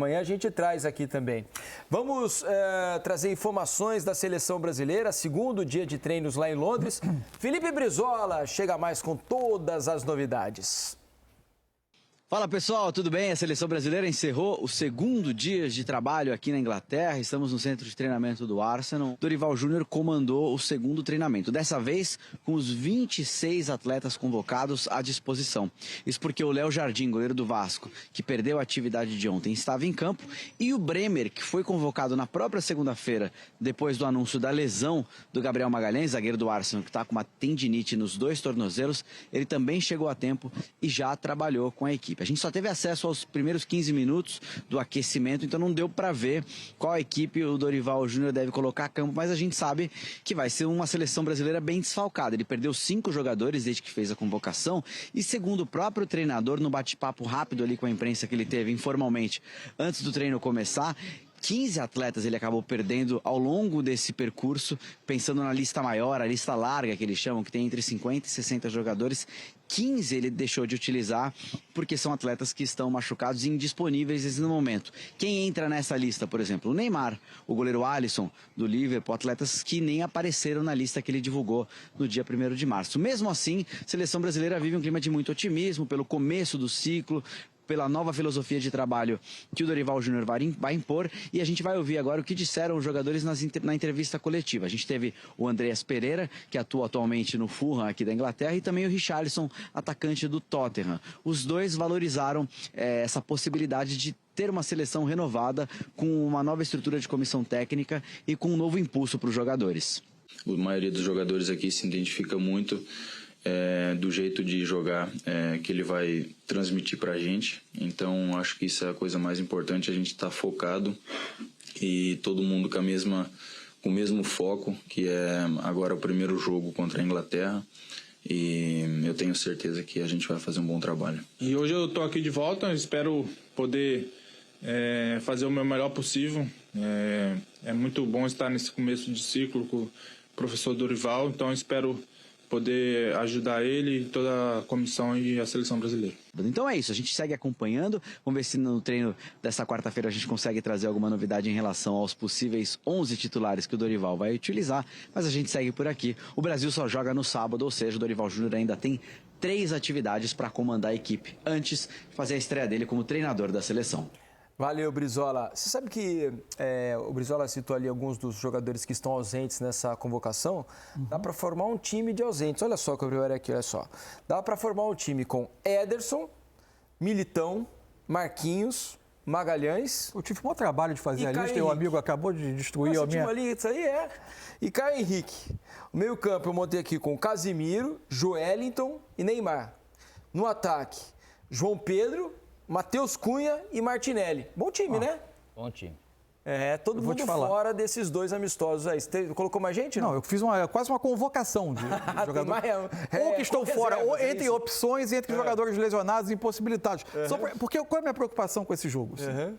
Amanhã a gente traz aqui também. Vamos trazer informações da seleção brasileira, segundo dia de treinos lá em Londres. Felipe Brizola chega mais com todas as novidades. Fala pessoal, tudo bem? A seleção brasileira encerrou o segundo dia de trabalho aqui na Inglaterra. Estamos no centro de treinamento do Arsenal. Dorival Júnior comandou o segundo treinamento, dessa vez com os 26 atletas convocados à disposição. Isso porque o Léo Jardim, goleiro do Vasco, que perdeu a atividade de ontem, estava em campo, e o Bremer, que foi convocado na própria segunda-feira, depois do anúncio da lesão do Gabriel Magalhães, zagueiro do Arsenal, que está com uma tendinite nos 2 tornozelos, ele também chegou a tempo e já trabalhou com a equipe. A gente só teve acesso aos primeiros 15 minutos do aquecimento, então não deu para ver qual equipe o Dorival Júnior deve colocar a campo, mas a gente sabe que vai ser uma seleção brasileira bem desfalcada. Ele perdeu 5 jogadores desde que fez a convocação e, segundo o próprio treinador, no bate-papo rápido ali com a imprensa que ele teve informalmente antes do treino começar, 15 atletas ele acabou perdendo ao longo desse percurso, pensando na lista maior, a lista larga que eles chamam, que tem entre 50 e 60 jogadores. 15 ele deixou de utilizar porque são atletas que estão machucados e indisponíveis no momento. Quem entra nessa lista, por exemplo? O Neymar, o goleiro Alisson do Liverpool, atletas que nem apareceram na lista que ele divulgou no dia 1º de março. Mesmo assim, a seleção brasileira vive um clima de muito otimismo pelo começo do ciclo, pela nova filosofia de trabalho que o Dorival Júnior vai impor, e a gente vai ouvir agora o que disseram os jogadores na entrevista coletiva. A gente teve o Andreas Pereira, que atua atualmente no Fulham aqui da Inglaterra, e também o Richarlison, atacante do Tottenham. Os dois valorizaram essa possibilidade de ter uma seleção renovada, com uma nova estrutura de comissão técnica e com um novo impulso para os jogadores. A maioria dos jogadores aqui se identifica muito do jeito de jogar que ele vai transmitir para a gente. Então acho que isso é a coisa mais importante, a gente está focado e todo mundo com o mesmo foco, que é agora o primeiro jogo contra a Inglaterra, e eu tenho certeza que a gente vai fazer um bom trabalho. E hoje eu estou aqui de volta, espero poder fazer o meu melhor possível. É muito bom estar nesse começo de ciclo com o professor Dorival, então espero poder ajudar ele, toda a comissão e a seleção brasileira. Então é isso, a gente segue acompanhando, vamos ver se no treino dessa quarta-feira a gente consegue trazer alguma novidade em relação aos possíveis 11 titulares que o Dorival vai utilizar, mas a gente segue por aqui. O Brasil só joga no sábado, ou seja, o Dorival Júnior ainda tem 3 atividades para comandar a equipe, antes de fazer a estreia dele como treinador da seleção. Valeu, Brizola. Você sabe que o Brizola citou ali alguns dos jogadores que estão ausentes nessa convocação? Dá para formar um time de ausentes. Olha só o que eu vi aqui, olha só. Dá para formar um time com Ederson, Militão, Marquinhos, Magalhães. Eu tive um bom trabalho de fazer a lista e o Henrique. amigo acabou de destruir a minha... Ali, isso aí E Caio Henrique. O meio campo eu montei aqui com Casimiro, Joelinton e Neymar. No ataque, João Pedro, Matheus Cunha e Martinelli. Bom time, né? Bom time. Todo mundo fora desses 2 amistosos aí. Você colocou mais gente? Não, eu fiz quase uma convocação de jogadores. Ou que estão fora, ou entre opções e entre jogadores lesionados e impossibilitados. Porque qual é a minha preocupação com esse jogo? Assim?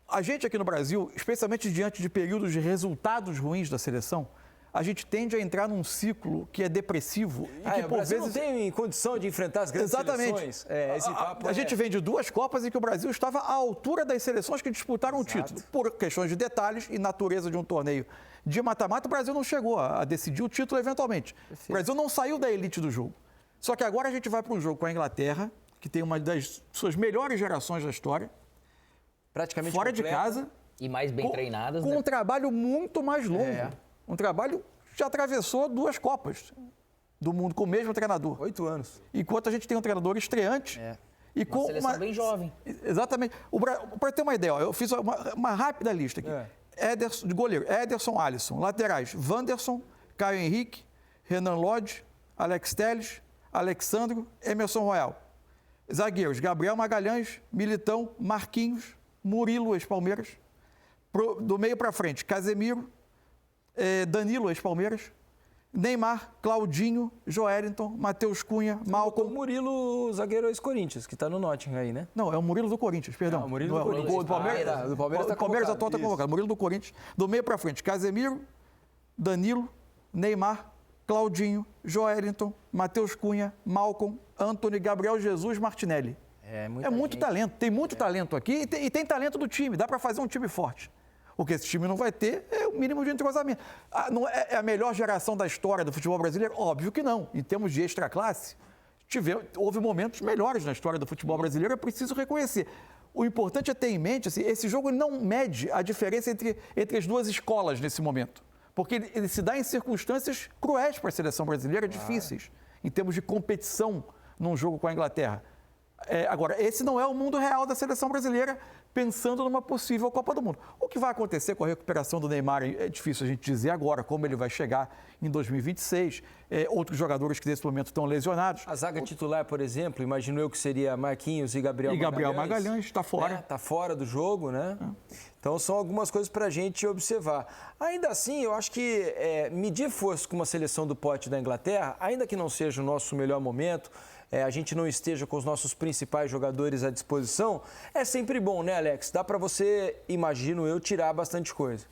A gente aqui no Brasil, especialmente diante de períodos de resultados ruins da seleção, a gente tende a entrar num ciclo que é depressivo e que, o por Brasil vezes... não tem condição de enfrentar as grandes seleções. A gente vem de 2 Copas em que o Brasil estava à altura das seleções que disputaram o título. Por questões de detalhes e natureza de um torneio de mata-mata, o Brasil não chegou a decidir o título eventualmente. Perfeito. O Brasil não saiu da elite do jogo. Só que agora a gente vai para um jogo com a Inglaterra, que tem uma das suas melhores gerações da história, praticamente fora completa. De casa. E mais bem treinadas. Com um trabalho muito mais longo. Um trabalho que já atravessou 2 Copas do mundo com o mesmo treinador. 8 anos. Enquanto a gente tem um treinador estreante. E com uma seleção bem jovem. Exatamente. Para ter uma ideia, eu fiz uma rápida lista aqui. Ederson, de goleiro, Ederson, Alisson. Laterais, Wanderson, Caio Henrique, Renan Lodge, Alex Telles, Alexandro, Emerson Royal. Zagueiros, Gabriel Magalhães, Militão, Marquinhos, Murilo, ex-Palmeiras. Do meio para frente, Casemiro, Danilo, ex-Palmeiras, Neymar, Claudinho, Joelinton, Matheus Cunha, Malcom. O Murilo, zagueiro ex-Corinthians, que está no Nottingham aí, né? Não, é o Murilo do Corinthians, perdão. Não, o Murilo do Corinthians. Do Palmeiras, do Palmeiras está convocado. O Palmeiras atual está convocado. Murilo do Corinthians. Do meio para frente, Casemiro, Danilo, Neymar, Claudinho, Joelinton, Matheus Cunha, Malcom, Antony, Gabriel Jesus, Martinelli. É muito talento. Tem muito talento aqui e tem talento do time. Dá para fazer um time forte. O que esse time não vai ter é o mínimo de entrosamento. Não é a melhor geração da história do futebol brasileiro? Óbvio que não. Em termos de extraclasse, houve momentos melhores na história do futebol brasileiro, é preciso reconhecer. O importante é ter em mente, assim, esse jogo não mede a diferença entre as duas escolas nesse momento. Porque ele se dá em circunstâncias cruéis para a seleção brasileira, difíceis, em termos de competição num jogo com a Inglaterra. Agora, esse não é o mundo real da seleção brasileira, pensando numa possível Copa do Mundo. O que vai acontecer com a recuperação do Neymar é difícil a gente dizer agora, como ele vai chegar em 2026. Outros jogadores que nesse momento estão lesionados. A zaga titular, por exemplo, imagino eu que seria Marquinhos e Gabriel Magalhães. Gabriel Magalhães está fora. Está fora do jogo, né? Então são algumas coisas para a gente observar. Ainda assim, eu acho que medir força com uma seleção do pote da Inglaterra, ainda que não seja o nosso melhor momento, a gente não esteja com os nossos principais jogadores à disposição, é sempre bom, né, Alex? Dá para você, imagino eu, tirar bastante coisa.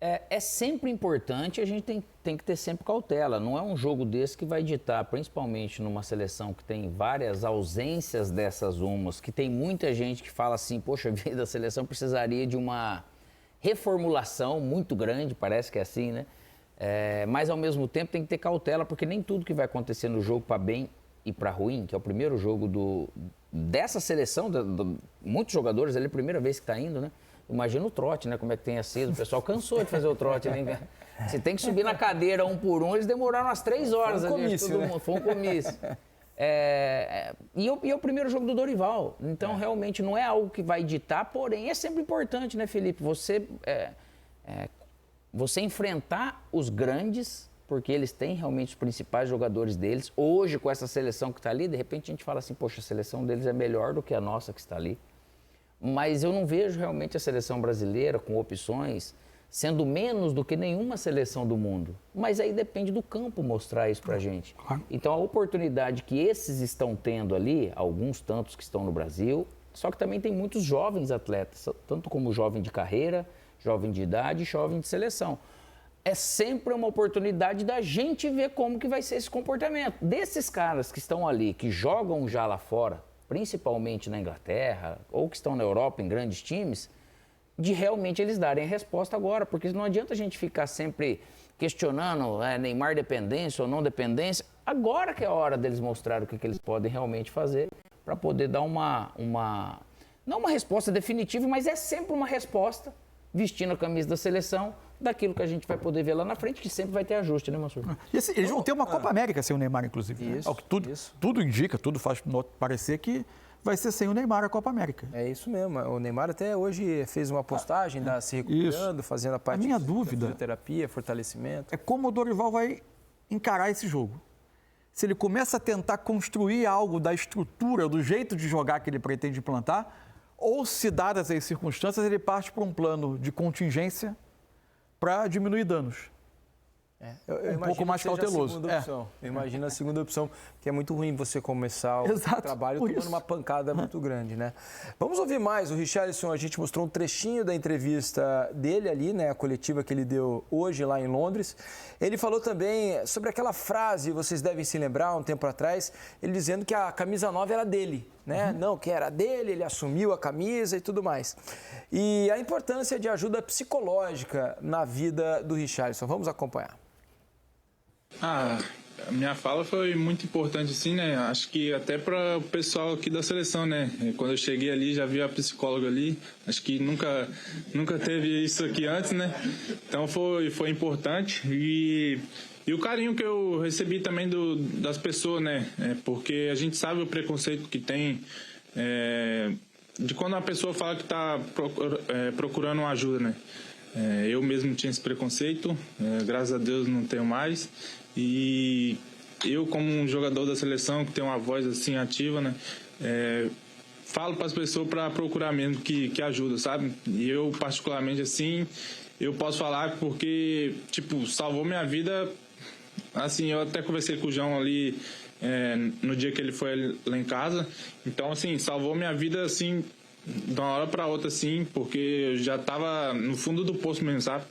É sempre importante, a gente tem que ter sempre cautela. Não é um jogo desse que vai ditar, principalmente numa seleção que tem várias ausências dessas umas, que tem muita gente que fala assim, poxa vida, a seleção precisaria de uma reformulação muito grande, parece que é assim, né? Mas, ao mesmo tempo, tem que ter cautela, porque nem tudo que vai acontecer no jogo para bem e para ruim, que é o primeiro jogo dessa seleção, muitos jogadores, é a primeira vez que está indo, né? Imagina o trote, né? Como é que tenha sido. O pessoal cansou de fazer o trote, né? Você tem que subir na cadeira um por um, eles demoraram umas 3 horas. Foi um comício, todo mundo. Foi um comício. E é o primeiro jogo do Dorival. Então, realmente, não é algo que vai ditar, porém, é sempre importante, né, Felipe? Você enfrentar os grandes, porque eles têm realmente os principais jogadores deles. Hoje, com essa seleção que está ali, de repente a gente fala assim, poxa, a seleção deles é melhor do que a nossa que está ali. Mas eu não vejo realmente a seleção brasileira com opções sendo menos do que nenhuma seleção do mundo. Mas aí depende do campo mostrar isso pra gente. Então a oportunidade que esses estão tendo ali, alguns tantos que estão no Brasil, só que também tem muitos jovens atletas, tanto como jovem de carreira, jovem de idade e jovem de seleção. É sempre uma oportunidade da gente ver como que vai ser esse comportamento. Desses caras que estão ali, que jogam já lá fora, principalmente na Inglaterra, ou que estão na Europa em grandes times, de realmente eles darem a resposta agora, porque não adianta a gente ficar sempre questionando Neymar dependência ou não dependência. Agora que é a hora deles mostrar o que eles podem realmente fazer para poder dar não uma resposta definitiva, mas é sempre uma resposta, vestindo a camisa da seleção, daquilo que a gente vai poder ver lá na frente, que sempre vai ter ajuste, né, Mansur? Eles vão ter uma Copa América sem o Neymar, inclusive. Isso, tudo indica, tudo faz parecer que vai ser sem o Neymar a Copa América. É isso mesmo. O Neymar até hoje fez uma postagem, se recuperando, fazendo a parte minha dúvida, de terapia, fortalecimento. É como o Dorival vai encarar esse jogo. Se ele começa a tentar construir algo da estrutura, do jeito de jogar que ele pretende implantar, ou se, dadas as circunstâncias, ele parte para um plano de contingência para diminuir danos. Um pouco mais cauteloso. Eu imagino a segunda opção, que é muito ruim você começar o trabalho tomando uma pancada muito grande, né? Vamos ouvir mais. O Richarlison, a gente mostrou um trechinho da entrevista dele ali, né? A coletiva que ele deu hoje lá em Londres. Ele falou também sobre aquela frase, vocês devem se lembrar, um tempo atrás, ele dizendo que a camisa 9 era dele, né? Não, que era dele, ele assumiu a camisa e tudo mais. E a importância de ajuda psicológica na vida do Richarlison. Vamos acompanhar. A minha fala foi muito importante, assim, né? Acho que até para o pessoal aqui da seleção, né? Quando eu cheguei ali, já vi a psicóloga ali. Acho que nunca teve isso aqui antes, né? Então foi importante. E o carinho que eu recebi também das pessoas, né? Porque a gente sabe o preconceito que tem de quando uma pessoa fala que está procurando uma ajuda, né? Eu mesmo tinha esse preconceito, graças a Deus não tenho mais. E eu, como um jogador da seleção que tem uma voz assim ativa, né, falo para as pessoas para procurar mesmo que ajuda, sabe? E eu, particularmente, assim, eu posso falar porque, tipo, salvou minha vida. Assim, eu até conversei com o João ali no dia que ele foi lá em casa. Então, assim, salvou minha vida, assim, de uma hora para outra, assim, porque eu já estava no fundo do poço mesmo, sabe?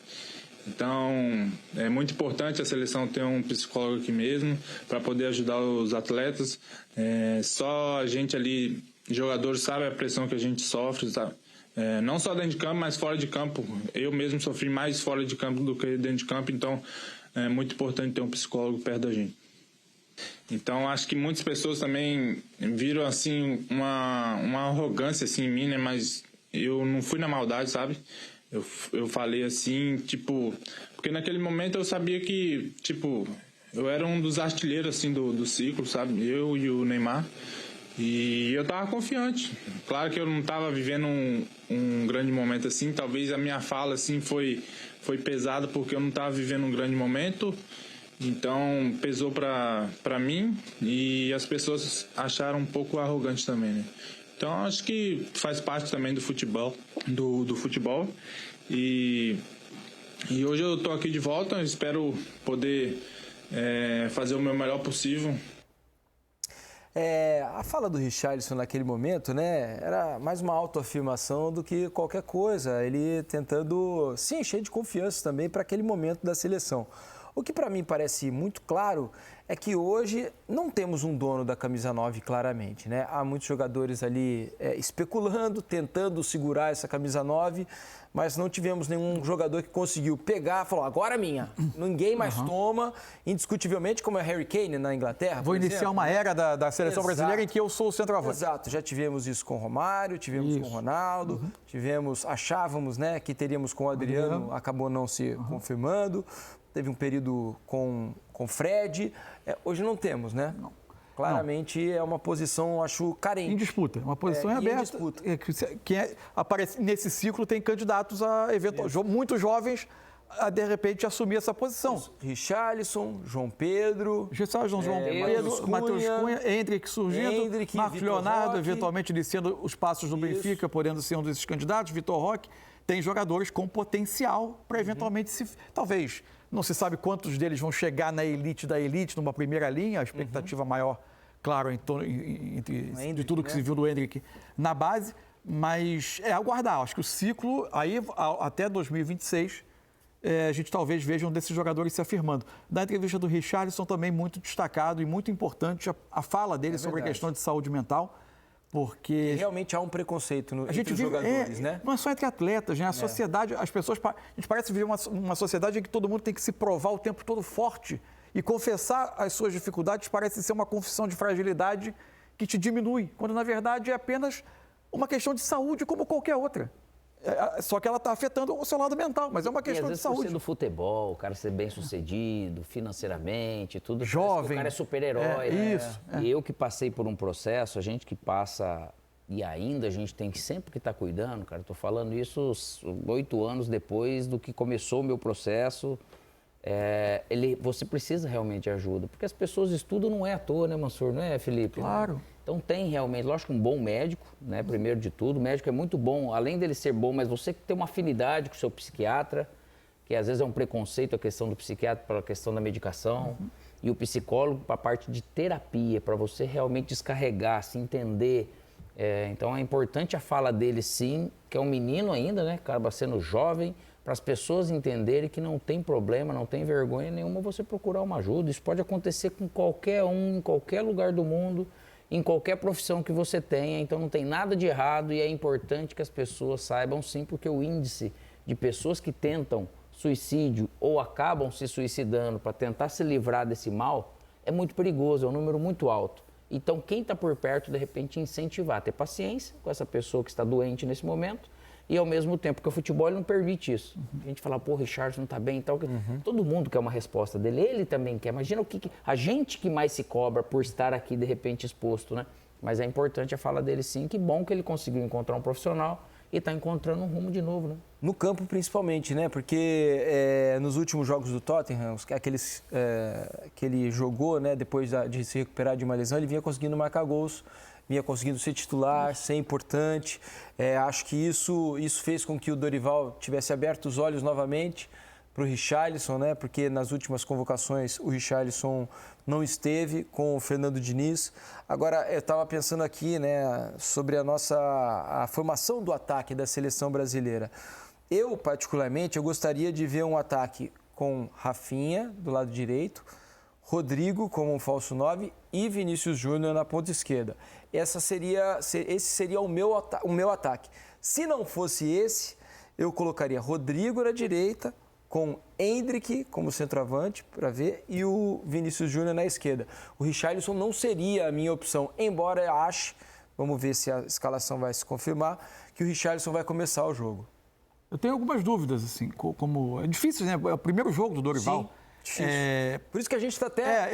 Então, é muito importante a seleção ter um psicólogo aqui mesmo para poder ajudar os atletas. Só a gente ali jogadores sabem a pressão que a gente sofre, sabe? Não só dentro de campo, mas fora de campo. Eu mesmo sofri mais fora de campo do que dentro de campo, então é muito importante ter um psicólogo perto da gente. Então acho que muitas pessoas também viram assim uma arrogância assim em mim, né? Mas eu não fui na maldade, sabe? Eu falei assim, tipo, porque naquele momento eu sabia que, tipo, eu era um dos artilheiros assim do ciclo, sabe? Eu e o Neymar. E eu tava confiante. Claro que eu não tava vivendo um grande momento assim. Talvez a minha fala assim foi pesada porque eu não tava vivendo um grande momento. Então pesou pra mim e as pessoas acharam um pouco arrogante também, né? Então acho que faz parte também do futebol, do futebol. E hoje eu tô aqui de volta. Eu espero poder fazer o meu melhor possível. A fala do Richarlison naquele momento, né, era mais uma autoafirmação do que qualquer coisa. Ele tentando se encher de confiança também para aquele momento da seleção. O que para mim parece muito claro é que hoje não temos um dono da camisa 9 claramente, né? Há muitos jogadores ali especulando, tentando segurar essa camisa 9, mas não tivemos nenhum jogador que conseguiu pegar e falou, agora é minha. Ninguém mais toma, indiscutivelmente, como é Harry Kane na Inglaterra. Vou iniciar uma era da seleção brasileira em que eu sou o centroavante. Exato, já tivemos isso com o Romário, tivemos com o Ronaldo, achávamos, né, que teríamos com o Adriano, acabou não se confirmando. Teve um período com Fred, hoje não temos, né? Não. Claramente é uma posição, acho, carente. Em disputa, uma posição em aberta. Em disputa. Quem aparece nesse ciclo tem candidatos a muitos jovens a, de repente, assumir essa posição. Isso. Richarlison, João Pedro... Matheus Cunha, Endrick surgindo, Marcos Leonardo, Roque, eventualmente iniciando os passos do Benfica, podendo ser um desses candidatos, Vitor Roque. Tem jogadores com potencial para eventualmente talvez... Não se sabe quantos deles vão chegar na elite da elite, numa primeira linha, a expectativa maior, claro, de tudo que se viu do Endrick na base, mas é aguardar. Acho que o ciclo, aí até 2026, a gente talvez veja um desses jogadores se afirmando. Na entrevista do Richarlison também muito destacado e muito importante a fala dele sobre a questão de saúde mental, porque... E realmente há um preconceito entre os jogadores, né? Não é só entre atletas, né? A sociedade, as pessoas... A gente parece viver uma sociedade em que todo mundo tem que se provar o tempo todo forte e confessar as suas dificuldades parece ser uma confissão de fragilidade que te diminui, quando na verdade é apenas uma questão de saúde como qualquer outra. Só que ela está afetando o seu lado mental, mas é uma questão de saúde. Por ser do futebol, o cara ser bem-sucedido financeiramente, tudo. Jovem. O cara é super-herói. Isso. E eu que passei por um processo, a gente que passa e ainda a gente tem que sempre que estar cuidando, cara. Estou falando isso 8 anos depois do que começou o meu processo. Você precisa realmente de ajuda, porque as pessoas estudam não é à toa, né, Mansur? Não é, Felipe? Claro. Então tem realmente, lógico, um bom médico, né? Primeiro de tudo, o médico é muito bom, além dele ser bom, mas você que tem uma afinidade com o seu psiquiatra, que às vezes é um preconceito a questão do psiquiatra para a questão da medicação, e o psicólogo para a parte de terapia, para você realmente descarregar, se entender. Então é importante a fala dele sim, que é um menino ainda, né? Acaba sendo jovem, para as pessoas entenderem que não tem problema, não tem vergonha nenhuma você procurar uma ajuda. Isso pode acontecer com qualquer um, em qualquer lugar do mundo, em qualquer profissão que você tenha, então não tem nada de errado e é importante que as pessoas saibam sim, porque o índice de pessoas que tentam suicídio ou acabam se suicidando para tentar se livrar desse mal é muito perigoso, é um número muito alto. Então quem está por perto, de repente, incentivar, ter paciência com essa pessoa que está doente nesse momento e ao mesmo tempo, porque o futebol ele não permite isso. A gente fala, pô, o Richarlison não está bem e tal. Todo mundo quer uma resposta dele, ele também quer. Imagina a gente que mais se cobra por estar aqui, de repente, exposto, né? Mas é importante a fala dele sim, que bom que ele conseguiu encontrar um profissional e está encontrando um rumo de novo, né? No campo, principalmente, né? Porque nos últimos jogos do Tottenham, aqueles que ele jogou, né? Depois de se recuperar de uma lesão, ele vinha conseguindo marcar gols, vinha conseguindo ser titular, ser importante. Acho que isso fez com que o Dorival tivesse aberto os olhos novamente para o Richarlison, né? Porque nas últimas convocações o Richarlison não esteve com o Fernando Diniz. Agora, eu estava pensando aqui, né, sobre a formação do ataque da seleção brasileira. Eu, particularmente, gostaria de ver um ataque com Rafinha do lado direito, Rodrigo como um falso 9 e Vinícius Júnior na ponta esquerda. Esse seria o meu ataque. Se não fosse esse, eu colocaria Rodrigo na direita, com Endrick como centroavante, para ver, e o Vinícius Júnior na esquerda. O Richarlison não seria a minha opção, embora eu ache, vamos ver se a escalação vai se confirmar, que o Richarlison vai começar o jogo. Eu tenho algumas dúvidas, assim, como... É difícil, né? É o primeiro jogo do Dorival. Sim, por isso que a gente está até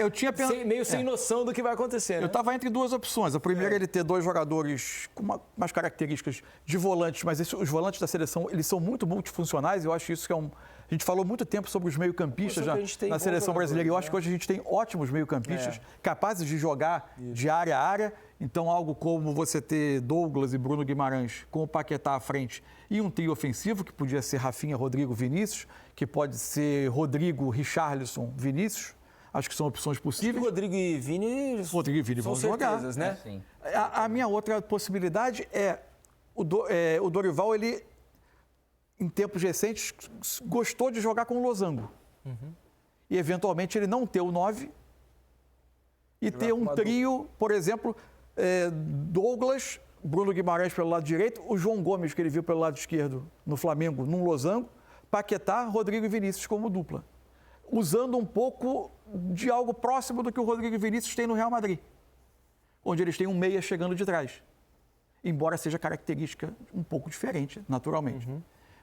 meio sem noção do que vai acontecer. Né? Eu estava entre duas opções. A primeira é ele ter dois jogadores com umas características de volantes, mas os volantes da seleção, eles são muito multifuncionais. Eu acho isso que é um... A gente falou muito tempo sobre os meio-campistas na seleção brasileira. Eu acho que hoje a gente tem ótimos meio-campistas capazes de jogar de área a área. Então, algo como você ter Douglas e Bruno Guimarães com o Paquetá à frente e um trio ofensivo, que podia ser Rafinha, Rodrigo, Vinícius, que pode ser Rodrigo, Richarlison, Vinícius. Acho que são opções possíveis. Acho que Rodrigo e Vini vão jogar. Né? Sim. A minha outra possibilidade é o Dorival, ele, em tempos recentes, gostou de jogar com o losango. E, eventualmente, ele não ter o 9 e ter um trio, por exemplo, Douglas, Bruno Guimarães pelo lado direito, o João Gomes, que ele viu pelo lado esquerdo no Flamengo, num losango, Paquetá, Rodrigo e Vinícius como dupla. Usando um pouco de algo próximo do que o Rodrigo e Vinícius têm no Real Madrid, onde eles têm um meia chegando de trás. Embora seja característica um pouco diferente, naturalmente.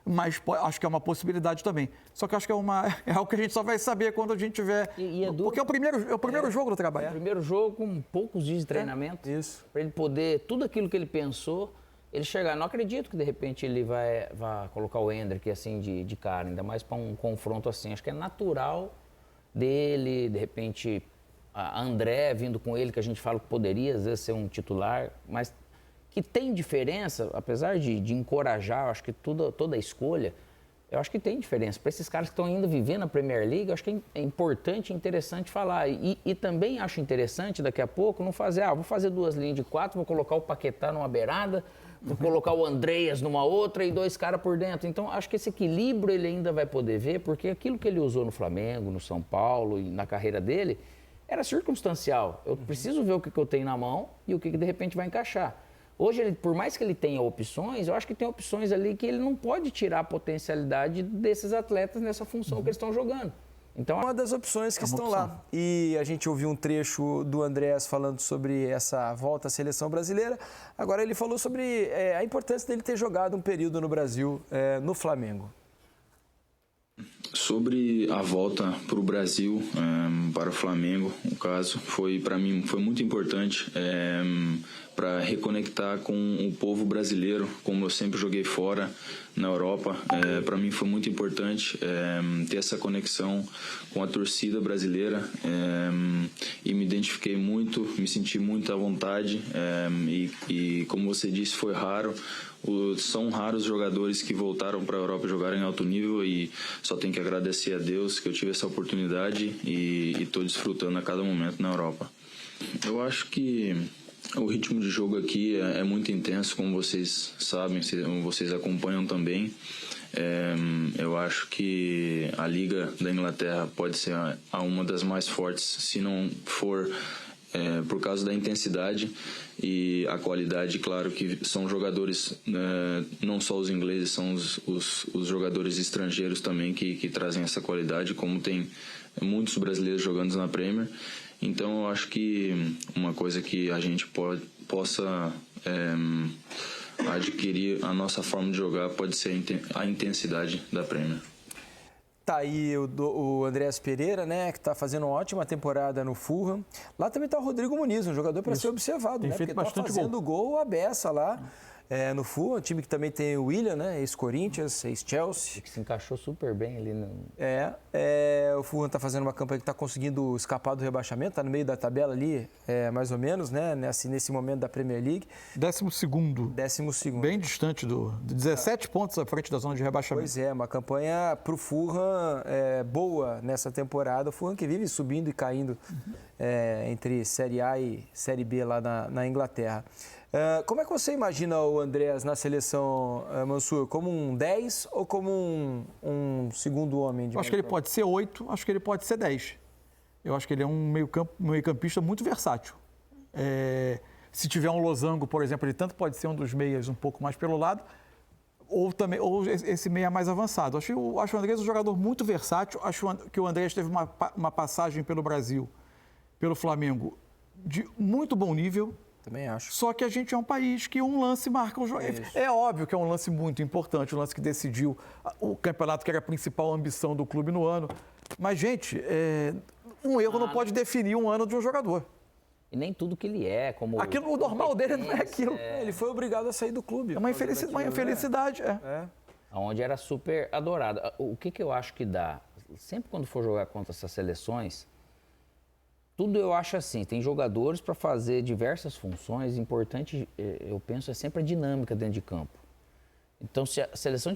Mas acho que é uma possibilidade também. Só que acho que é algo que a gente só vai saber quando a gente tiver... Porque é o primeiro jogo do trabalho. É o primeiro jogo com poucos dias de treinamento. Isso. Para ele poder, tudo aquilo que ele pensou, ele chegar. Não acredito que, de repente, ele vai colocar o Endrick assim de cara, ainda mais para um confronto assim. Acho que é natural dele, de repente, a André vindo com ele, que a gente fala que poderia, às vezes, ser um titular, mas... que tem diferença, apesar de encorajar, eu acho que toda a escolha, eu acho que tem diferença. Para esses caras que estão ainda vivendo a Premier League, eu acho que é importante e interessante falar. E também acho interessante, daqui a pouco, não fazer, vou fazer 2 linhas de 4, vou colocar o Paquetá numa beirada, vou colocar o Andreas numa outra e 2 caras por dentro. Então, acho que esse equilíbrio ele ainda vai poder ver, porque aquilo que ele usou no Flamengo, no São Paulo e na carreira dele, era circunstancial. Eu preciso ver o que eu tenho na mão e o que de repente vai encaixar. Hoje, por mais que ele tenha opções, eu acho que tem opções ali que ele não pode tirar a potencialidade desses atletas nessa função que eles estão jogando. Então, uma das opções que estão lá. E a gente ouviu um trecho do Andreas falando sobre essa volta à seleção brasileira. Agora ele falou sobre a importância dele ter jogado um período no Brasil, no Flamengo. Sobre a volta para o Brasil, para o Flamengo, no caso, para mim foi muito importante para reconectar com o povo brasileiro, como eu sempre joguei fora na Europa. Para mim foi muito importante ter essa conexão com a torcida brasileira e me identifiquei muito, me senti muito à vontade e como você disse, foi raro. São raros jogadores que voltaram para a Europa jogarem em alto nível e só tenho que agradecer a Deus que eu tive essa oportunidade e estou desfrutando a cada momento na Europa. Eu acho que o ritmo de jogo aqui é muito intenso, como vocês sabem, vocês acompanham também. Eu acho que a Liga da Inglaterra pode ser uma das mais fortes, se não for por causa da intensidade e a qualidade. Claro que são jogadores, não só os ingleses, são os jogadores estrangeiros também que trazem essa qualidade, como tem muitos brasileiros jogando na Premier. Então eu acho que uma coisa que a gente possa adquirir a nossa forma de jogar pode ser a intensidade da Premier. Tá aí o Andreas Pereira, né, que está fazendo uma ótima temporada no Fulham. Lá também está o Rodrigo Muniz, um jogador para ser observado, tem né? feito Porque está fazendo gol à beça lá no Fulham, time que também tem o Willian, né, ex-Corinthians, ex-Chelsea. que se encaixou super bem ali. O Fulham está fazendo uma campanha que está conseguindo escapar do rebaixamento, está no meio da tabela ali, mais ou menos, né, nesse momento da Premier League. 12º. Bem distante de 17 pontos à frente da zona de rebaixamento. Pois é, uma campanha para o Fulham boa nessa temporada. O Fulham que vive subindo e caindo entre Série A e Série B lá na Inglaterra. Como é que você imagina o Andreas na seleção, Mansur? Como um 10 ou como um segundo homem? Acho que ele pode ser 8, acho que ele pode ser 10. Eu acho que ele é um meio-campista muito versátil. Se tiver um losango, por exemplo, ele tanto pode ser um dos meias um pouco mais pelo lado, ou esse meia mais avançado. Acho o Andrés um jogador muito versátil. Acho que o Andrés teve uma passagem pelo Brasil, pelo Flamengo, de muito bom nível. Também acho. Só que a gente é um país que um lance marca um jogo. É óbvio que é um lance muito importante, um lance que decidiu o campeonato que era a principal ambição do clube no ano. Mas, gente, um erro não pode definir um ano de um jogador. E nem tudo que ele é, como... Aquilo, o normal dele não é aquilo. Ele foi obrigado a sair do clube. É uma infelicidade. Onde era super adorado. O que eu acho que dá? Sempre quando for jogar contra essas seleções, tudo eu acho assim, tem jogadores para fazer diversas funções. Importante, eu penso, é sempre a dinâmica dentro de campo. Então, se a seleção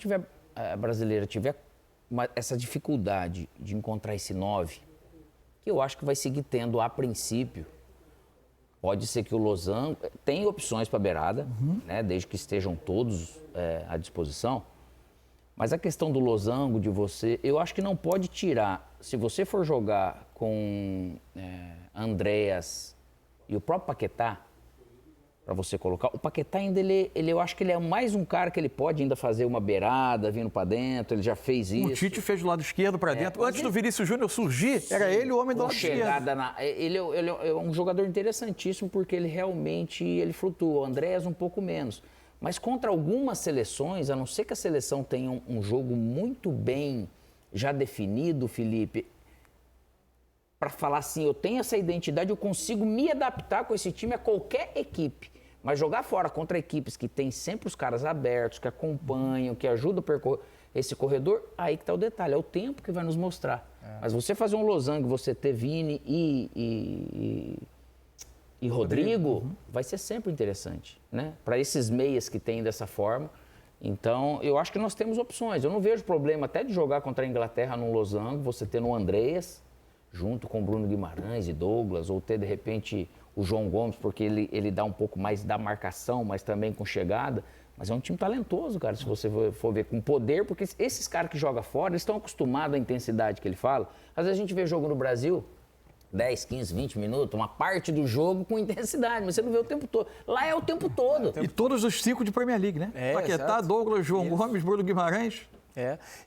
brasileira tiver essa dificuldade de encontrar esse 9, que eu acho que vai seguir tendo a princípio, pode ser que o losango... Tem opções para beirada, né, desde que estejam todos à disposição. Mas a questão do losango, de você... Eu acho que não pode tirar... Se você for jogar com Andréas e o próprio Paquetá, para você colocar... O Paquetá ainda, eu acho que ele é mais um cara que ele pode ainda fazer uma beirada, vindo para dentro, ele já fez isso. O Tite fez do lado esquerdo para dentro. Antes do Vinícius Júnior surgir, era ele o homem do lado esquerdo. Ele é um jogador interessantíssimo porque ele realmente flutua. O Andréas um pouco menos. Mas contra algumas seleções, a não ser que a seleção tenha um jogo muito bem já definido, Felipe, para falar assim, eu tenho essa identidade, eu consigo me adaptar com esse time a qualquer equipe. Mas jogar fora contra equipes que tem sempre os caras abertos, que acompanham, que ajudam a percorrer esse corredor, aí que está o detalhe, é o tempo que vai nos mostrar. Mas você fazer um losango, você ter Vini e Rodrigo, vai ser sempre interessante, né? Para esses meias que tem dessa forma. Então, eu acho que nós temos opções. Eu não vejo problema até de jogar contra a Inglaterra num losango, você ter no Andreas, junto com Bruno Guimarães e Douglas, ou ter, de repente, o João Gomes, porque ele dá um pouco mais da marcação, mas também com chegada. Mas é um time talentoso, cara, se você for ver, com poder, porque esses caras que jogam fora, eles estão acostumados à intensidade que ele fala. Às vezes a gente vê jogo no Brasil, 10, 15, 20 minutos, uma parte do jogo com intensidade, mas você não vê o tempo todo. Lá é o tempo todo. E todos os 5 de Premier League, né? Paquetá, exato. Douglas, João Gomes, Bruno Guimarães.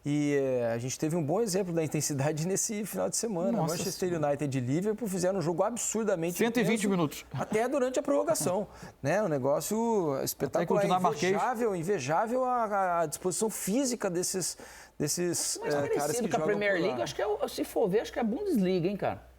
E a gente teve um bom exemplo da intensidade nesse final de semana. Nossa, Manchester United e Liverpool fizeram um jogo absurdamente 120 intenso, minutos. Até durante a prorrogação. Né? Um negócio espetacular, invejável a disposição física desses caras que com a jogam Premier League, acho que se for ver, acho que é a Bundesliga, hein, cara?